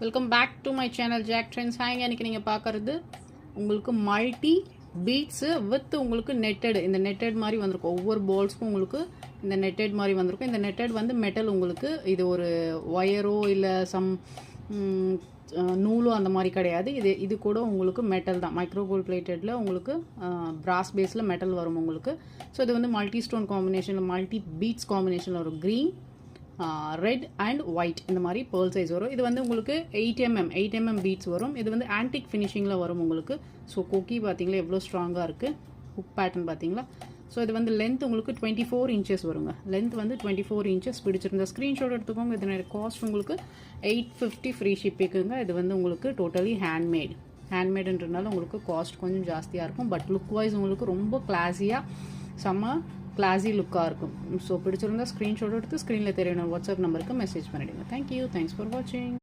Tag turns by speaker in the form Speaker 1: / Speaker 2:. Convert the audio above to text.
Speaker 1: Welcome back to my channel Jack Trends. ஹாய்ங்க, இன்றைக்கி நீங்கள் பார்க்குறது உங்களுக்கு மல்டி பீட்ஸு வித் உங்களுக்கு நெட்டட். இந்த நெட்டட் மாதிரி வந்திருக்கும். ஒவ்வொரு பால்ஸ்க்கும் உங்களுக்கு இந்த நெட்டட் மாதிரி வந்திருக்கும். இந்த நெட்டட் வந்து மெட்டல். உங்களுக்கு இது ஒரு ஒயரோ இல்லை சம் நூலோ அந்த மாதிரி கிடையாது. இது கூட உங்களுக்கு மெட்டல் தான். மைக்ரோ கோல்ட் பிளேட்டடில் உங்களுக்கு பிராஸ் பேஸில் மெட்டல் வரும் உங்களுக்கு. ஸோ இது வந்து மல்டி ஸ்டோன் காம்பினேஷனில், மல்டி பீட்ஸ் காம்பினேஷனில் வரும். க்ரீன், ரெட் அண்ட் ஒயிட் இந்த மாதிரி பேர்ல் சைஸ் வரும். இது வந்து உங்களுக்கு 8mm பீட்ஸ் வரும். இது வந்து ஆன்டிக் ஃபினிஷிங்கில் வரும் உங்களுக்கு. ஸோ கொக்கி பார்த்தீங்களா எவ்வளோ ஸ்ட்ராங்காக இருக்குது. ஹுக் பேட்டர்ன் பார்த்தீங்களா. ஸோ இது வந்து லென்த் உங்களுக்கு 24 inches வருங்க. லென்த் வந்து 24 inches. பிடிச்சிருந்த ஸ்க்ரீன்ஷாட் எடுத்துக்கோங்க. இதனோட காஸ்ட் உங்களுக்கு 850 ஃப்ரீ ஷிப்பிங்குங்க. இது வந்து உங்களுக்கு டோட்டலி ஹேண்ட்மேடுன்றதுனால உங்களுக்கு காஸ்ட் கொஞ்சம் ஜாஸ்தியாக இருக்கும். பட் லுக் வைஸ் உங்களுக்கு ரொம்ப கிளாஸியாக செம்ம கிளாஸி லுக்காக இருக்கும். ஸோ பிடிச்சிருந்தா ஸ்க்ரீன்ஷாட் எடுத்து ஸ்க்ரீனில் தெரியணும் வாட்ஸ்அப் நம்பருக்கு மெசேஜ் பண்ணிவிடுங்க. தேங்க்யூ. தேங்க்ஸ் ஃபார் வாட்சிங்.